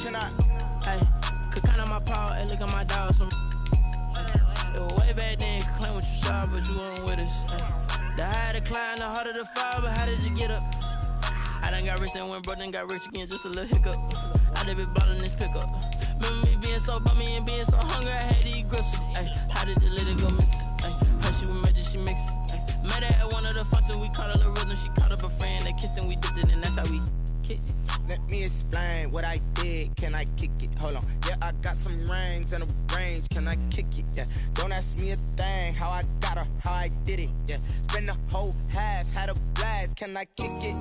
Can I? Hey, could count on my paw, hey, look at my dog. Some it was way back then, could claim what you saw, but you weren't with us. The higher the climb, the harder the fall, but how did you get up? I done got rich and went broke, then got rich again, just a little hiccup. I done been ballin' this pickup. Remember me being so bummy and being so hungry, I had to eat gristle. Ay, how did you let it go miss? Ay, her she was magic, she mixed. Met her at one of the functions, we caught her the rhythm. She caught up a friend, they kissed and we dipped it, and that's how we kicked it. Let me explain what I did, can I kick it? Hold on, yeah, I got some rings and a range, can I kick it? Yeah, don't ask me a thing, how I got her, how I did it. Yeah, spend the whole half, had a blast, can I kick it?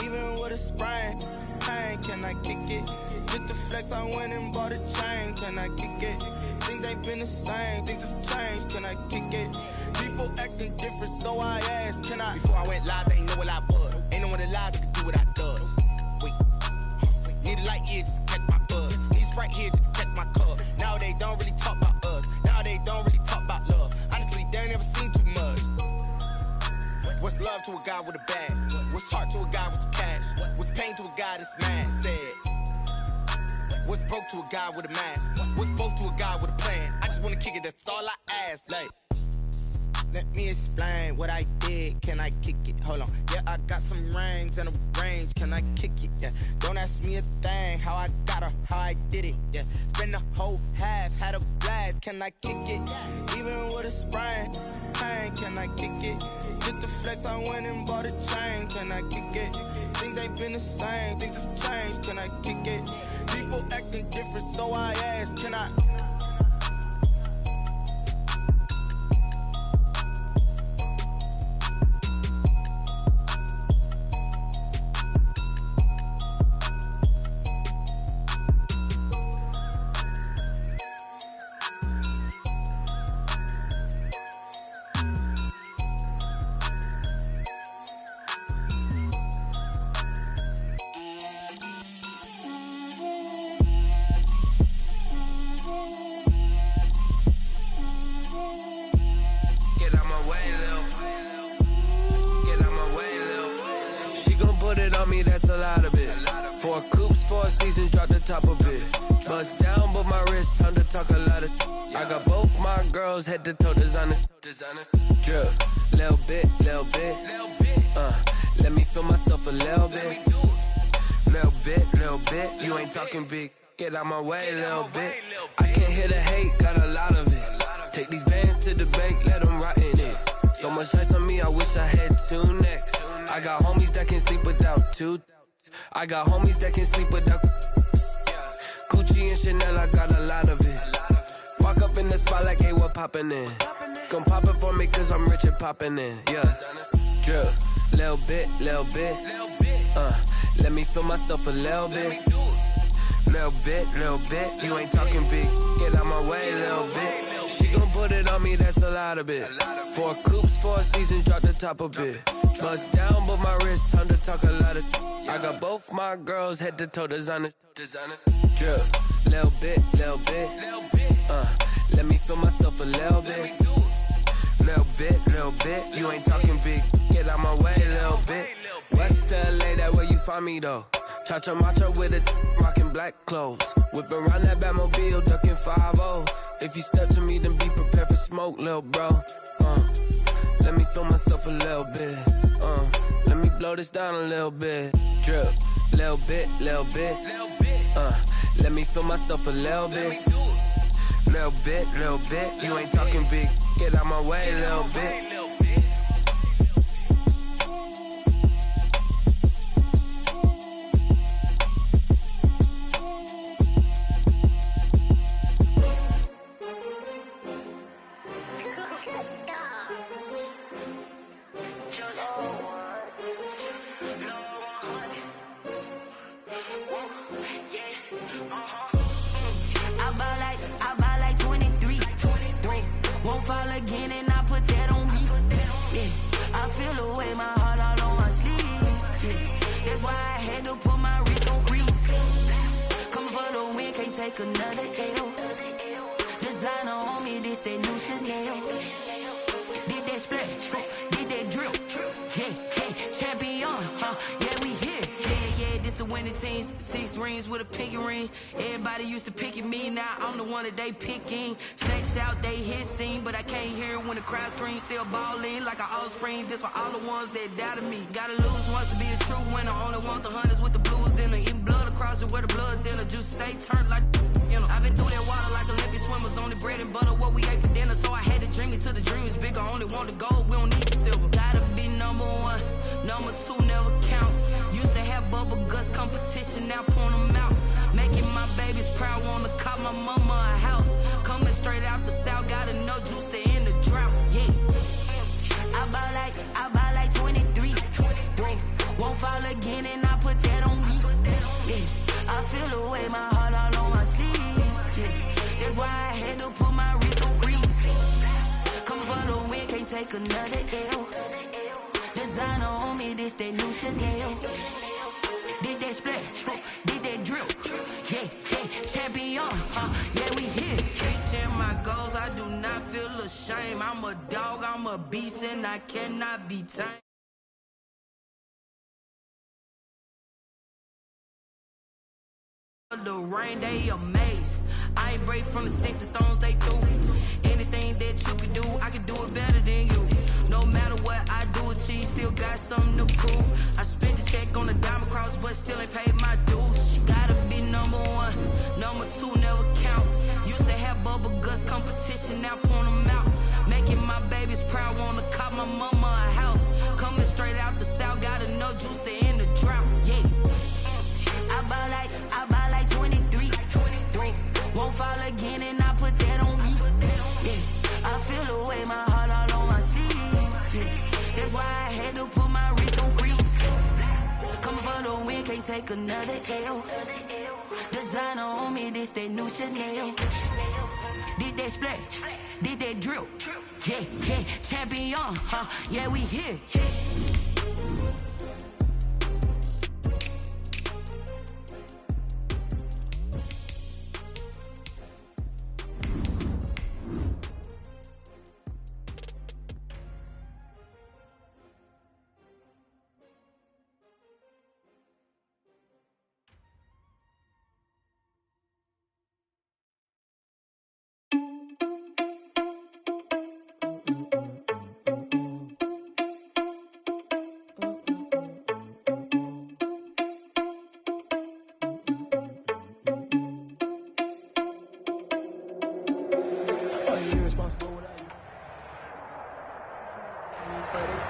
Even with a sprain, pain, can I kick it? Just to flex, I went and bought a chain, can I kick it? Things ain't been the same, things have changed, can I kick it? People acting different, so I asked, can I? Before I went live, they ain't know what I was. Ain't no one alive that could do what I does. Wait. Need a light here just to catch my buzz. Need Sprite here just to catch my cup. Now they don't really talk about us. Now they don't really talk about love. Honestly, they ain't never seen too much. What's love to a guy with a bag? What's heart to a guy with some cash? What's pain to a guy that's mad? Said. What's broke to a guy with a mask? What's both to a guy with a plan? I just wanna kick it, that's all I ask. Like, let me explain what I did, can I kick it? Hold on, yeah, I got some rings and a range, can I kick it? Yeah, don't ask me a thing, how I got her, how I did it. Yeah, spend the whole half, had a blast, can I kick it? Even with a sprain, pain, can I kick it? Just to flex, I went and bought a chain, can I kick it? Things ain't been the same, things have changed, can I kick it? People acting different, so I asked, can I? That's a lot of it. 4 coops, 4 seasons, drop the top of it. Bust down, but my wrist, time to talk a lot of. I got both my girls head to toe designer. Drip, little bit. Let me feel myself a little bit. Little bit. You ain't talking big. Get out my way, little bit. I can't hear the hate, got a lot of it. Take these bands to the bank, let them rot in it. So much ice on me, I wish I had 2 necks. I got homies that can sleep without 2. I got homies that can sleep without Gucci and Chanel, I got a lot of it. Walk up in the spot like, hey, what poppin' in? Gon' pop it for me cause I'm rich and poppin' in. Yeah, drip, little bit. Let me feel myself a little bit. Little bit. You ain't talking big. Get out my way, little bit. She gon' put it on me, that's a lot of it. 4 coops, 4 seasons, drop the top of it. Bust down, but my wrist, time to talk a lot of. I got both my girls head to toe designer. Drip, little bit. Let me feel myself a little bit. Little bit. You ain't talking big. Get out my way, little bit. West LA, that where you find me though. Cha-cha macha with a rockin' black clothes. Whip around that Batmobile, ducking 5-0. If you step to me, then be prepared for smoke, lil' bro. Let me feel myself a little bit. Let me blow this down a little bit. Drip, little bit. Let me feel myself a little bit. Little bit. You ain't talking big. Get out my way, little bit. Another L. Designer on me, this that new Chanel. Did that splash, did that drill. Yeah, champion, yeah, we here. Yeah, this the winning team. 6 rings with a pinky ring. Everybody used to pick at me, now I'm the one that they picking. Snakes out, they hissing, but I can't hear when the crowd screams. Still balling like an offspring. This for all the ones that doubted me. Gotta lose once to be a true winner. Only want the hunters with the blues in her. Eating blood across it where the blood thinner. Juice stay turned like, you know. I've been through that water like Olympic swimmers. Only bread and butter what we ate for dinner. So I had to dream it till the dream is bigger. Only want the gold, we don't need the silver. Gotta be number one, number two never count. Used to have bubble guts competition, now point them out. Making my babies proud, wanna cop my mama a house. Coming straight out the south, gotta know juice to end the drought. Yeah, I buy like 23. Won't fall again, and I put that on me. Yeah, I feel the way, my heart all on my sleeve. Yeah, that's why I had to put my wrist on freeze. Coming for the win, can't take another L. Designer on me, this that new Chanel. Did that splash, did that drill. Yeah, champion, yeah, we here. Reaching my goals, I do not feel ashamed. I'm a dog, I'm a beast, and I cannot be tamed. The rain, they amazed. I ain't break from the sticks and stones they threw. Anything that you can do, I can do it better than you. No matter what I do, achieve, still got something to prove. I spent the check on the diamond cross, but still ain't paid my dues. Gotta be number one, number two never count. Used to have bubble guts competition, now point them out. Making my babies proud, wanna cop my mama a house. Coming straight out the south, gotta know juice to end the drought. Yeah, I buy like 23. Won't fall again, and I put that on me. Yeah, I feel the way, my heart all on my sleeve. Yeah, that's why I had to put my wrist on freeze. Coming for the win, can't take another L. Designer on me, this that new Chanel. Did that splash, did that drill. Yeah, champion, yeah, we here.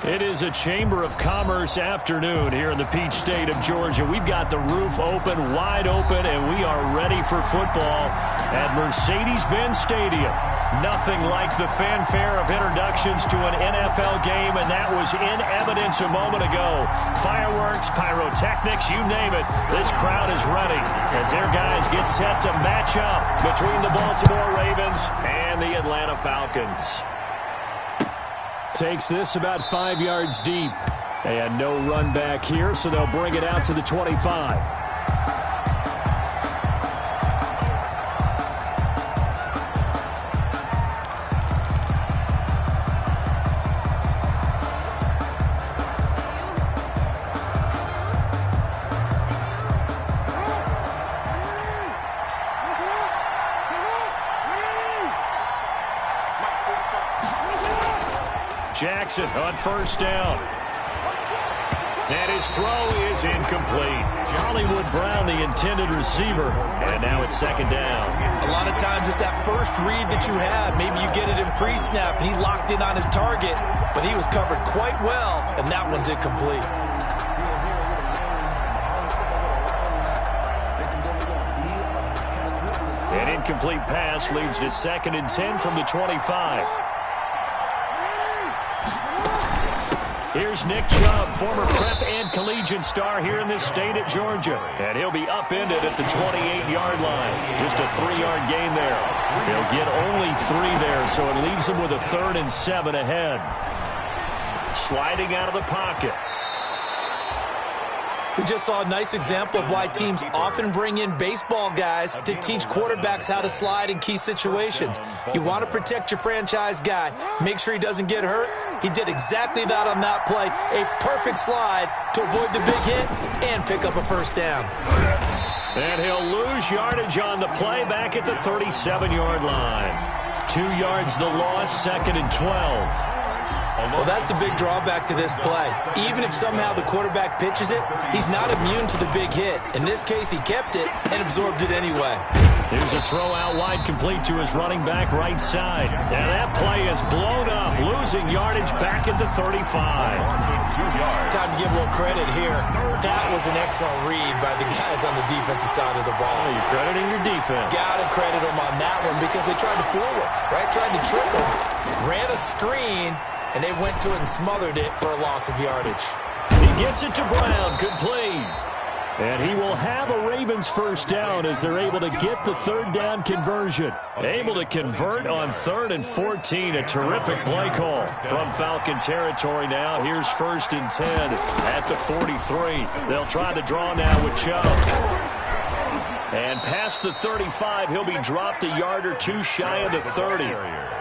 It is a Chamber of Commerce afternoon here in the Peach State of Georgia. We've got the roof open, wide open, and we are ready for football at Mercedes-Benz Stadium. Nothing like the fanfare of introductions to an NFL game, and that was in evidence a moment ago. Fireworks, pyrotechnics, you name it. This crowd is ready as their guys get set to match up between the Baltimore Ravens and the Atlanta Falcons. Takes this about 5 yards deep. And no run back here, so they'll bring it out to the 25. Jackson on first down. And his throw is incomplete. Hollywood Brown, the intended receiver. And now it's second down. A lot of times it's that first read that you have. Maybe you get it in pre-snap, and he locked in on his target. But he was covered quite well, and that one's incomplete. An incomplete pass leads to 2nd and 10 from the 25. Here's Nick Chubb, former prep and collegiate star here in this state at Georgia. And he'll be upended at the 28-yard line. Just a 3-yard gain there. He'll get only 3 there, so it leaves him with a 3rd and 7 ahead. Sliding out of the pocket. We just saw a nice example of why teams often bring in baseball guys to teach quarterbacks how to slide in key situations. You want to protect your franchise guy. Make sure he doesn't get hurt. He did exactly that on that play. A perfect slide to avoid the big hit and pick up a first down. And he'll lose yardage on the play back at the 37-yard line. 2 yards the loss, 2nd and 12. Well, that's the big drawback to this play. Even if somehow the quarterback pitches it, he's not immune to the big hit. In this case, he kept it and absorbed it anyway. Here's a throw out wide complete to his running back right side. And that play is blown up, losing yardage back at the 35. Time to give a little credit here. That was an excellent read by the guys on the defensive side of the ball. Oh, you're crediting your defense. Got to credit them on that one because they tried to fool him, right? Tried to trick him. Ran a screen, and they went to it and smothered it for a loss of yardage. He gets it to Brown, complete. And he will have a Ravens first down as they're able to get the 3rd down conversion. Able to convert on 3rd and 14. A terrific play call from Falcon territory now. Here's 1st and 10 at the 43. They'll try the draw now with Chubb. And past the 35, he'll be dropped a yard or two shy of the 30.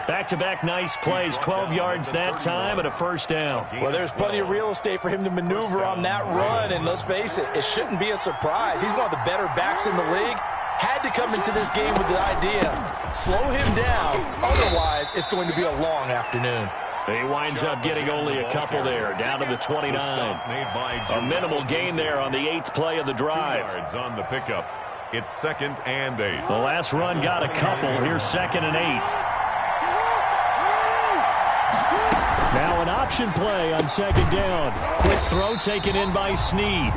Back-to-back nice plays, 12 yards that time and a first down. Well, there's plenty of real estate for him to maneuver on that run, and let's face it, it shouldn't be a surprise. He's one of the better backs in the league. Had to come into this game with the idea, slow him down, otherwise it's going to be a long afternoon. He winds up getting only a couple there, down to the 29. A minimal gain there on the 8th play of the drive. 2 yards on the pickup. It's 2nd and 8. The last run got a couple. Here's 2nd and 8. Now an option play on 2nd down. Quick throw taken in by Snead.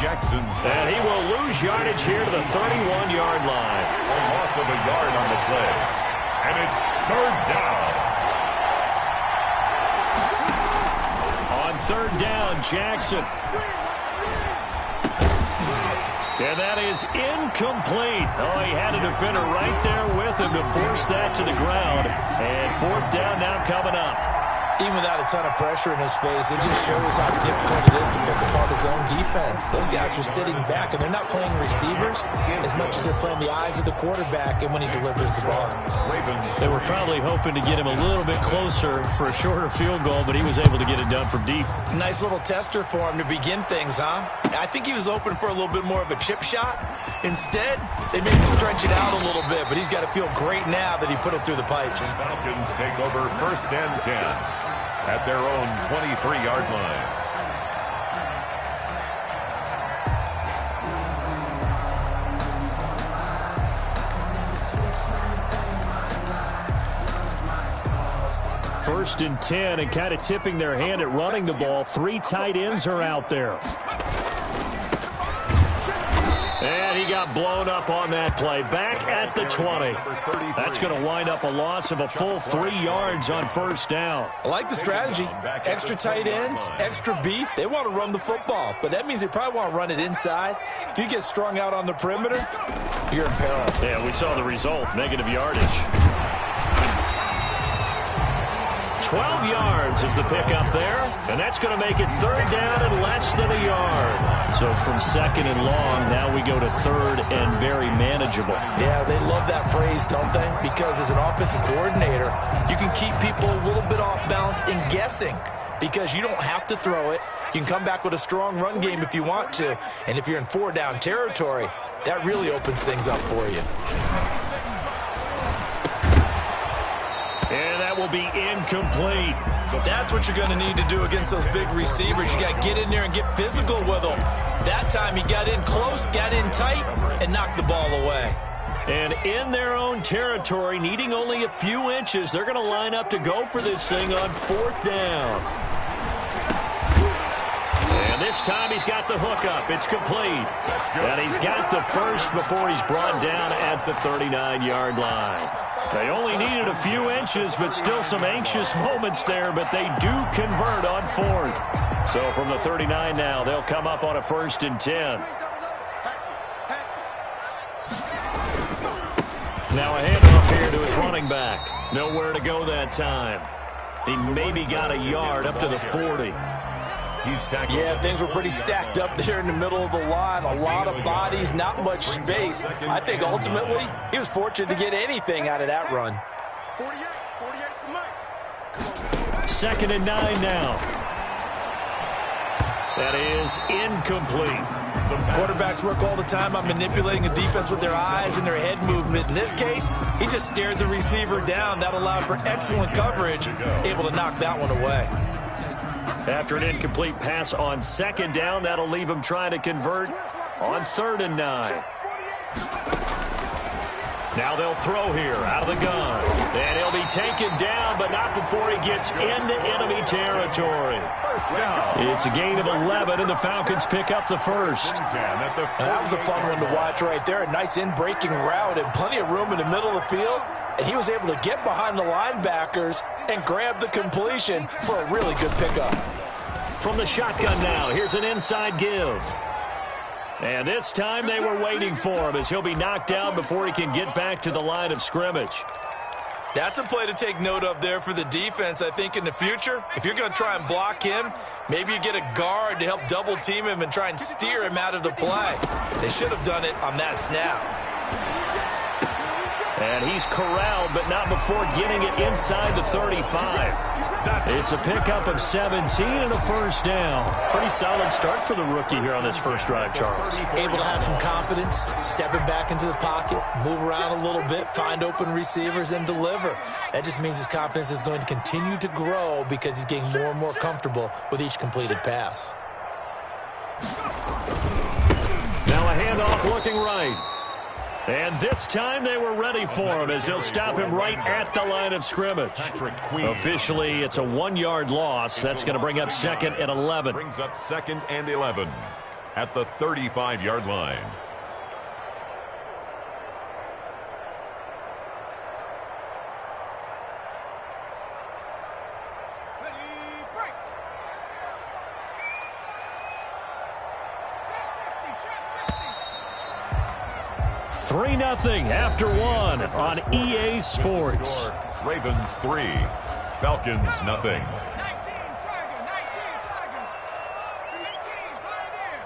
Jackson's and he will lose yardage here to the 31-yard line. A loss of a yard on the play. And it's 3rd down. On 3rd down, Jackson. And that is incomplete. Oh, he had a defender right there with him to force that to the ground. And 4th down now coming up. Even without a ton of pressure in his face, it just shows how difficult it is to pick apart his own defense. Those guys are sitting back, and they're not playing receivers as much as they're playing the eyes of the quarterback and when he delivers the ball. They were probably hoping to get him a little bit closer for a shorter field goal, but he was able to get it done from deep. Nice little tester for him to begin things, huh? I think he was open for a little bit more of a chip shot. Instead, they made him stretch it out a little bit, but he's got to feel great now that he put it through the pipes. The Falcons take over 1st and 10 at their own 23-yard line. First and 10, and kind of tipping their hand at running the ball. 3 tight ends are out there. And he got blown up on that play. Back at the 20. That's going to wind up a loss of a full 3 yards on 1st down. I like the strategy. Extra tight ends, extra beef. They want to run the football, but that means they probably want to run it inside. If you get strung out on the perimeter, you're in peril. Yeah, we saw the result. Negative yardage. 12 yards is the pickup there, and that's going to make it 3rd down and less than a yard. So from 2nd and long, now we go to 3rd and very manageable. Yeah, they love that phrase, don't they? Because as an offensive coordinator, you can keep people a little bit off balance and guessing because you don't have to throw it. You can come back with a strong run game if you want to, and if you're in 4-down territory, that really opens things up for you. And that will be incomplete. That's what you're going to need to do against those big receivers. You got to get in there and get physical with them. That time he got in close, got in tight, and knocked the ball away. And in their own territory, needing only a few inches, they're going to line up to go for this thing on 4th down. And this time he's got the hookup. It's complete. And he's got the first before he's brought down at the 39-yard line. They only needed a few inches, but still some anxious moments there, but they do convert on 4th. So from the 39 now, they'll come up on a 1st and 10. Now a handoff here to his running back. Nowhere to go that time. He maybe got a yard up to the 40. Yeah, things were pretty stacked up there in the middle of the line. A lot of bodies, not much space. I think ultimately he was fortunate to get anything out of that run. 2nd and 9 now. That is incomplete. Quarterbacks work all the time on manipulating a defense with their eyes and their head movement. In this case, he just stared the receiver down. That allowed for excellent coverage, able to knock that one away. After an incomplete pass on second down, that'll leave him trying to convert on 3rd and 9. Now they'll throw here out of the gun. And he'll be taken down, but not before he gets into enemy territory. It's a gain of 11, and the Falcons pick up the first. That was a fun one to watch right there. A nice in-breaking route and plenty of room in the middle of the field. And he was able to get behind the linebackers and grab the completion for a really good pickup. From the shotgun now, here's an inside give. And this time they were waiting for him as he'll be knocked down before he can get back to the line of scrimmage. That's a play to take note of there for the defense. I think in the future, if you're going to try and block him, maybe you get a guard to help double team him and try and steer him out of the play. They should have done it on that snap. And he's corralled, but not before getting it inside the 35. It's a pickup of 17 and a first down. Pretty solid start for the rookie here on this first drive, Charles. Able to have some confidence, stepping back into the pocket, move around a little bit, find open receivers, and deliver. That just means his confidence is going to continue to grow because he's getting more and more comfortable with each completed pass. Now a handoff looking right. And this time they were ready for him as they'll stop him right at the line of scrimmage. Officially, it's a 1-yard loss. That's going to bring up 2nd and 11. Brings up 2nd and 11 at the 35-yard line. Ready, break. 3-0 after 1 on EA Sports. Ravens 3, Falcons 0. 19 Tiger, 19 Tiger. 18 Pioneer.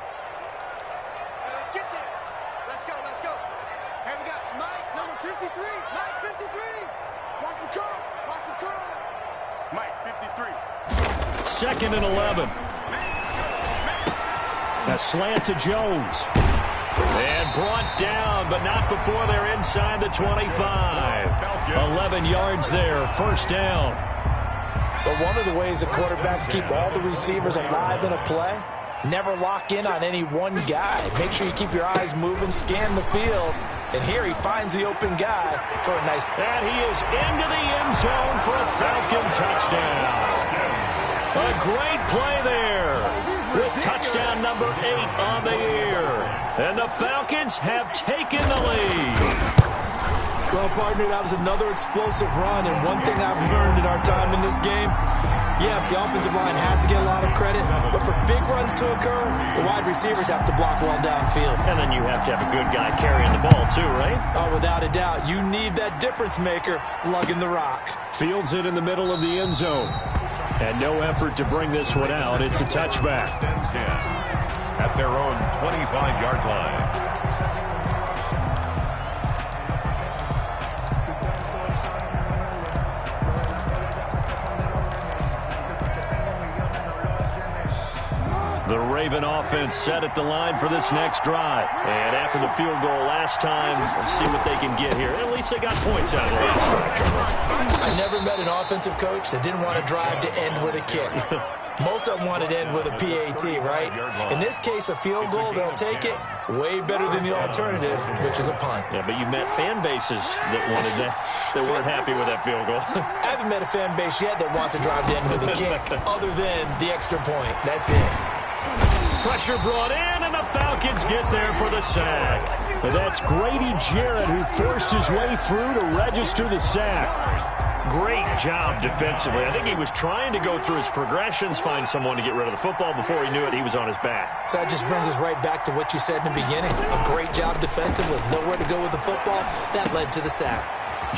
Let's get there. Let's go, let's go. And we got Mike, number 53. Mike, 53. Watch the curl. Watch the curl. Mike, 53. 2nd and 11. A slant to Jones. And brought down, but not before they're inside the 25. 11 yards there, first down. But one of the ways that quarterbacks keep all the receivers alive in a play, never lock in on any one guy. Make sure you keep your eyes moving, scan the field. And here he finds the open guy for a nice... And he is into the end zone for a Falcon touchdown. A great play there with touchdown number 8 on the year. And the Falcons have taken the lead. Well, partner, that was another explosive run. And one thing I've learned in our time in this game, yes, the offensive line has to get a lot of credit, but for big runs to occur, the wide receivers have to block well downfield. And then you have to have a good guy carrying the ball too, right? Oh, without a doubt. You need that difference maker lugging the rock. Fields it in the middle of the end zone. And no effort to bring this one out. It's a touchback. 10 at their own 25-yard line. The Raven offense set at the line for this next drive. And after the field goal last time, let's see what they can get here. At least they got points out of the last drive. I never met an offensive coach that didn't want to drive to end with a kick. Most of them wanted to end with a PAT, right? In this case, a field goal, they'll take it. Way better than the alternative, which is a punt. Yeah, but you met fan bases that wanted that, that weren't happy with that field goal. I haven't met a fan base yet that wants to drive to end with a kick, other than the extra point. That's it. Pressure brought in, and the Falcons get there for the sack. And that's Grady Jarrett who forced his way through to register the sack. Great job defensively. I think he was trying to go through his progressions, find someone to get rid of the football. Before he knew it, he was on his back. So that just brings us right back to what you said in the beginning. A great job defensively, nowhere to go with the football. That led to the sack.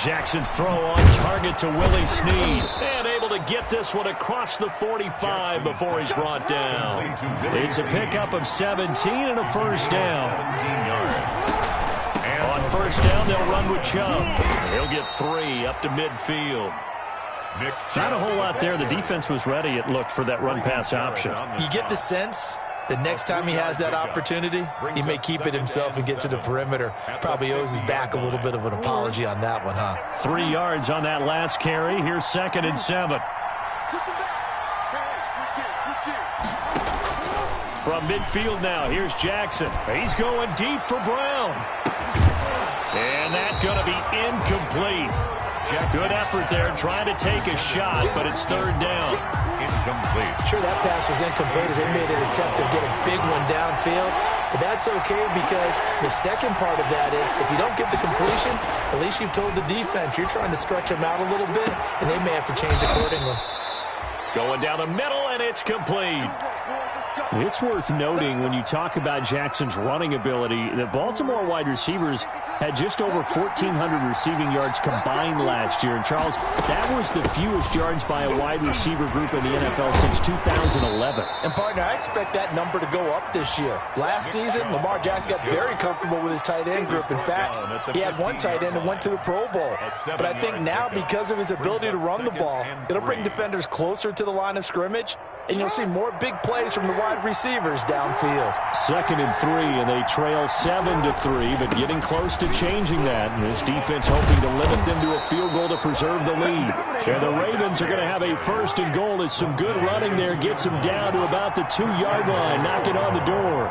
Jackson's throw on target to Willie Snead. And able to get this one across the 45 before he's brought down. It's a pickup of 17 and a first down. 17 yards. On first down, they'll run with Chubb. He'll get 3 up to midfield. Not a whole lot there. The defense was ready, it looked, for that run-pass option. You get the sense The next time he has that opportunity, he may keep it himself and get to the perimeter. Probably owes his back a little bit of an apology on that one, huh? 3 yards on that last carry. Here's 2nd and 7. From midfield now, here's Jackson. He's going deep for Brown. And that's going to be incomplete. Good effort there, trying to take a shot, but it's 3rd down. Incomplete. Sure, that pass was incomplete as they made an attempt to get a big one downfield. But that's okay because the second part of that is if you don't get the completion, at least you've told the defense you're trying to stretch them out a little bit, and they may have to change accordingly. Going down the middle, and it's complete. It's worth noting when you talk about Jackson's running ability that Baltimore wide receivers had just over 1,400 receiving yards combined last year. And, Charles, that was the fewest yards by a wide receiver group in the NFL since 2011. And, partner, I expect that number to go up this year. Last season, Lamar Jackson got very comfortable with his tight end group. In fact, he had one tight end and went to the Pro Bowl. But I think now, because of his ability to run the ball, it'll bring defenders closer to the line of scrimmage, and you'll see more big plays from the wide receivers downfield. 2nd and 3, and they trail 7-3, but getting close to changing that. And this defense hoping to limit them to a field goal to preserve the lead. And the Ravens are going to have a 1st and goal as some good running there gets them down to about the 2-yard line, knocking on the door.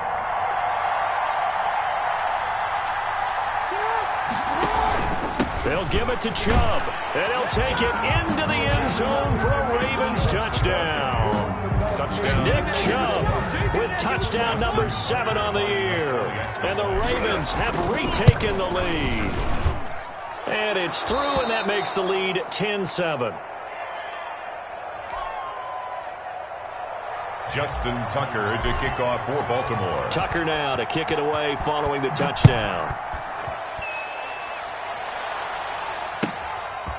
They'll give it to Chubb, and he'll take it into the end zone for a Ravens touchdown. Nick Chubb with touchdown number 7 on the year. And the Ravens have retaken the lead. And it's through, and that makes the lead 10-7. Justin Tucker to kick off for Baltimore. Tucker now to kick it away following the touchdown.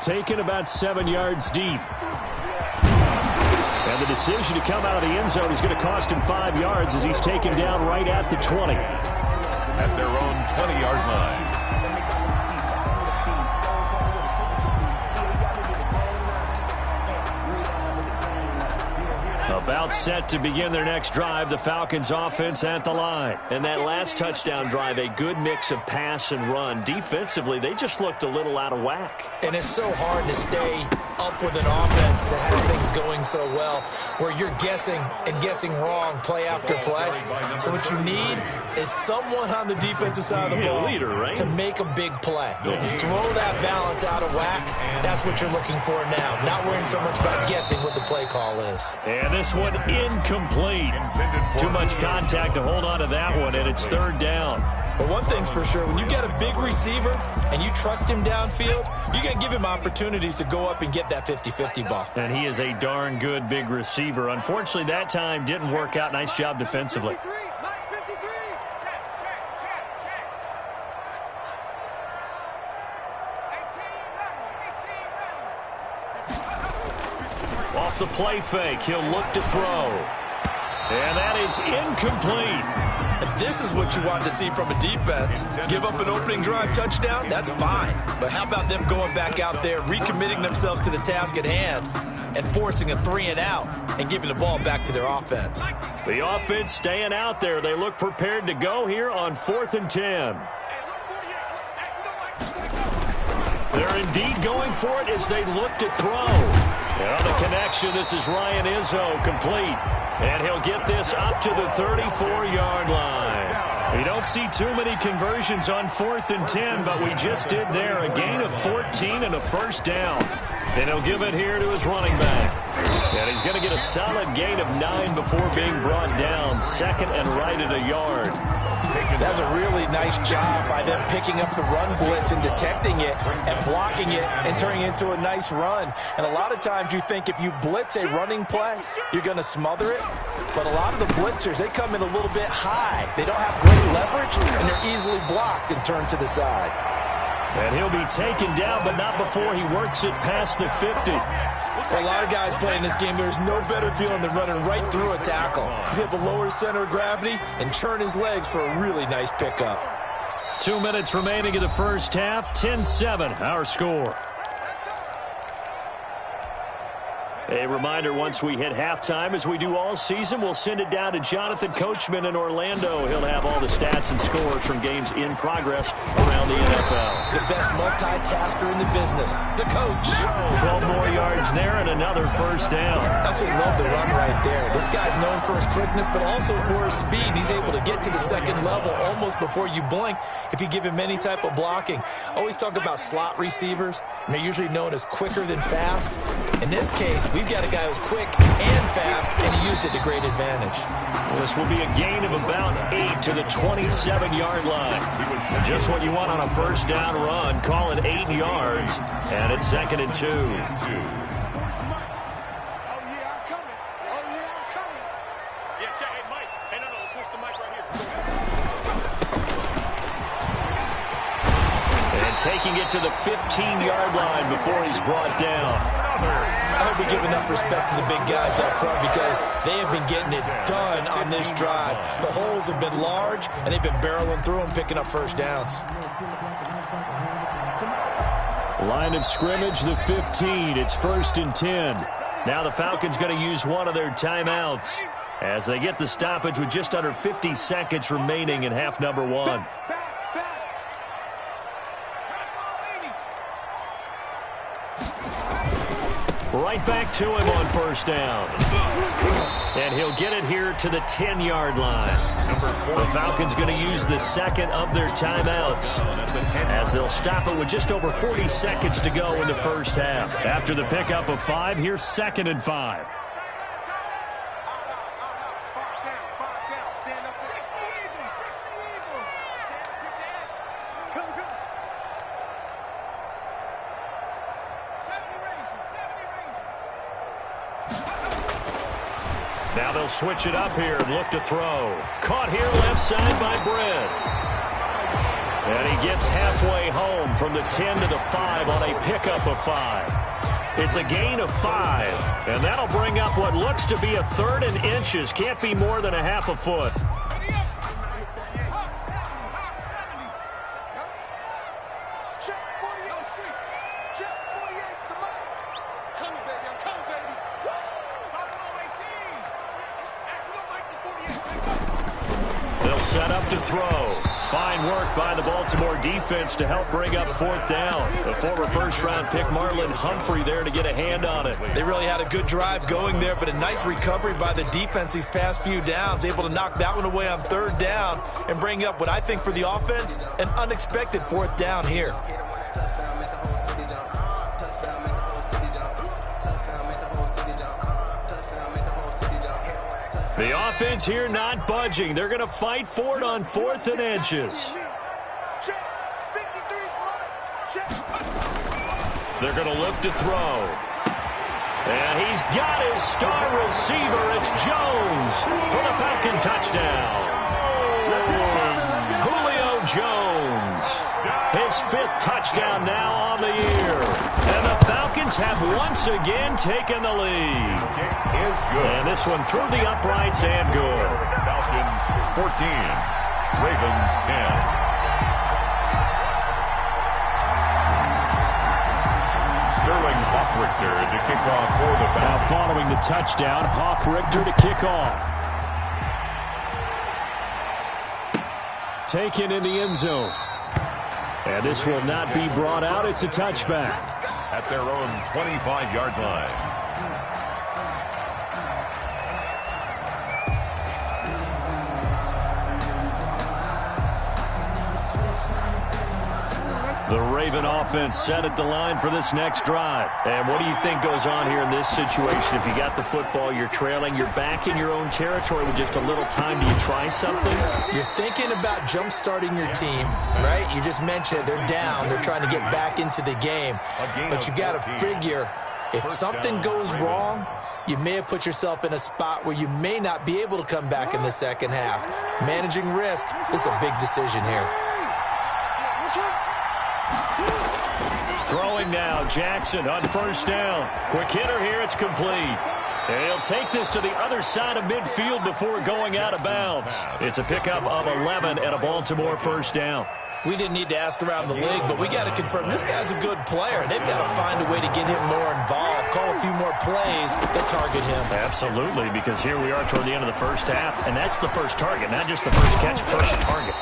Taken about 7 yards deep. And the decision to come out of the end zone is going to cost him 5 yards as he's taken down right at the 20. At their own 20-yard line. About set to begin their next drive, the Falcons offense at the line. And that last touchdown drive, a good mix of pass and run. Defensively, they just looked a little out of whack. And it's so hard to stay up with an offense that has things going so well, where you're guessing and guessing wrong play after play. So what you need is someone on the defensive side of the ball leader, right? to make a big play. Throw that balance out of whack. That's what you're looking for now. Not worrying so much about guessing what the play call is. And this one incomplete. Too much contact to hold on to that one, and it's 3rd down. But one thing's for sure, when you get a big receiver and you trust him downfield, you're going to give him opportunities to go up and get that 50-50 ball. And he is a darn good big receiver. Unfortunately, that time didn't work out. Nice job defensively. Off the play fake, he'll look to throw. And that is incomplete. And this is what you want to see from a defense. Give up an opening drive touchdown, that's fine. But how about them going back out there, recommitting themselves to the task at hand, and forcing a 3-and-out and giving the ball back to their offense. The offense staying out there. They look prepared to go here on 4th and 10. They're indeed going for it as they look to throw. And on the connection, this is Ryan Izzo, complete. And he'll get this up to the 34-yard line. We don't see too many conversions on 4th and 10, but we just did there. A gain of 14 and a 1st down. And he'll give it here to his running back. And he's going to get a solid gain of 9 before being brought down. 2nd and right at a yard. That's a really nice job by them picking up the run blitz and detecting it and blocking it and turning it into a nice run. And a lot of times you think if you blitz a running play, you're going to smother it. But a lot of the blitzers, they come in a little bit high. They don't have great leverage, and they're easily blocked and turned to the side. And he'll be taken down, but not before he works it past the 50. For a lot of guys playing this game, there's no better feeling than running right through a tackle. He's able to lower his center of gravity and churn his legs for a really nice pickup. 2 minutes remaining in the first half. 10-7, our score. A reminder, once we hit halftime, as we do all season, we'll send it down to Jonathan Coachman in Orlando. He'll have all the stats and scores from games in progress around the NFL. The best multitasker in the business, the coach. 12 more yards there and another first down. Absolutely love the run right there. This guy's known for his quickness, but also for his speed. He's able to get to the second level almost before you blink if you give him any type of blocking. Always talk about slot receivers, and they're usually known as quicker than fast. In this case, we've got a guy who's quick and fast, and he used it to great advantage. Well, this will be a gain of about 8 to the 27-yard line. Just what you want on a first down run. Call it 8 yards, and it's 2nd and 2. Taking it to the 15-yard line before he's brought down. I hope we give enough respect to the big guys up front because they have been getting it done on this drive. The holes have been large, and they've been barreling through them, picking up first downs. Line of scrimmage, the 15. It's 1st and 10. Now the Falcons going to use one of their timeouts as they get the stoppage with just under 50 seconds remaining in half number 1. Right back to him on first down. And he'll get it here to the 10-yard line. The Falcons going to use the second of their timeouts as they'll stop it with just over 40 seconds to go in the first half. After the pickup of 5, here's 2nd and 5. Now they'll switch it up here and look to throw. Caught here left side by Brett. And he gets halfway home from the 10 to the 5 on a pickup of 5. It's a gain of 5. And that'll bring up what looks to be a 3rd and inches. Can't be more than a half a foot. Set up to throw. Fine work by the Baltimore defense to help bring up 4th down. The former first-round pick Marlon Humphrey there to get a hand on it. They really had a good drive going there, but a nice recovery by the defense these past few downs. Able to knock that one away on 3rd down and bring up what I think for the offense, an unexpected 4th down here. The offense here not budging. They're going to fight for it on 4th and inches. They're going to look to throw. And he's got his star receiver. It's Jones for the Falcon touchdown. Julio Jones. His 5th touchdown now on the year. And the Falcons have once again taken the lead. Is good. And this one through the uprights and good. Falcons 14, Ravens 10. Sterling Hoffrichter to kick off for the Falcons. Now following the touchdown, Hoffrichter to kick off. Taken in the end zone. And this will not be brought out. It's a touchback. At their own 25-yard line. The Raven offense set at the line for this next drive. And what do you think goes on here in this situation? If you got the football, you're trailing, you're back in your own territory with just a little time. Do you try something? You're thinking about jump-starting your team, right? You just mentioned they're down. They're trying to get back into the game. But you got to figure if something goes wrong, you may have put yourself in a spot where you may not be able to come back in the second half. Managing risk is a big decision here. Throwing now, Jackson on first down. Quick hitter here, it's complete. And he'll take this to the other side of midfield before going out of bounds. It's a pickup of 11 and a Baltimore first down. We didn't need to ask around the league, but we got to confirm this guy's a good player. They've got to find a way to get him more involved, call a few more plays that target him. Absolutely, because here we are toward the end of the first half, and that's the first target, not just the first catch, first target.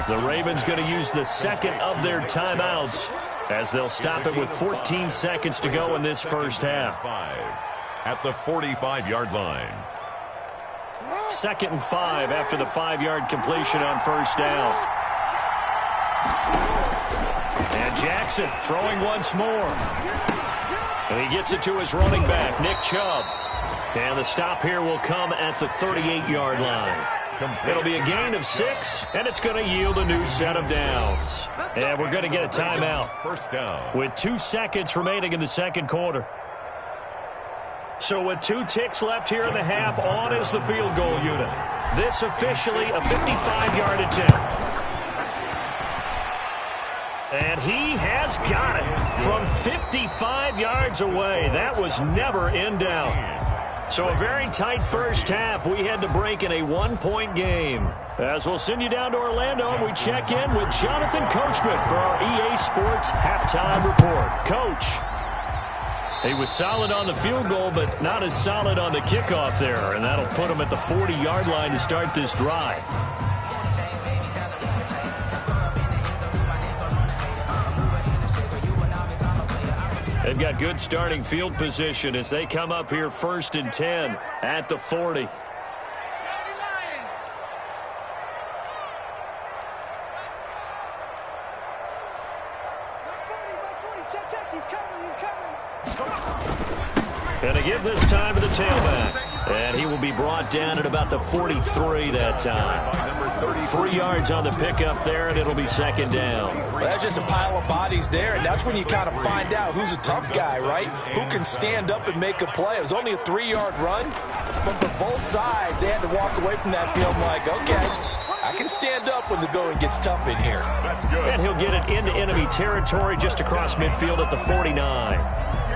The Ravens going to use the second of their timeouts as they'll stop it with 14 seconds to go in this first half. At the 45-yard line. 2nd and 5 after the 5-yard completion on first down. And Jackson throwing once more. And he gets it to his running back, Nick Chubb. And the stop here will come at the 38-yard line. It'll be a gain of 6, and it's going to yield a new set of downs. And we're going to get a timeout. First down. With 2 seconds remaining in the second quarter. So with 2 ticks left here in the half, on is the field goal unit. This officially a 55-yard attempt. And he has got it from 55 yards away. That was never in doubt. So a very tight first half. We had to break in a 1-point game. As we'll send you down to Orlando, and we check in with Jonathan Coachman for our EA Sports Halftime Report. Coach. He was solid on the field goal, but not as solid on the kickoff there, and that'll put him at the 40-yard line to start this drive. They've got good starting field position as they come up here 1st and 10 at the 40. And to give this time to the tailback. And he will be brought down at about the 43 that time. 3 yards on the pickup there, and it'll be 2nd down. Well, that's just a pile of bodies there, and that's when you kind of find out who's a tough guy, right? Who can stand up and make a play. It was only a 3-yard run, but for both sides, they had to walk away from that field like, okay, I can stand up when the going gets tough in here. That's good. And he'll get it into enemy territory just across midfield at the 49.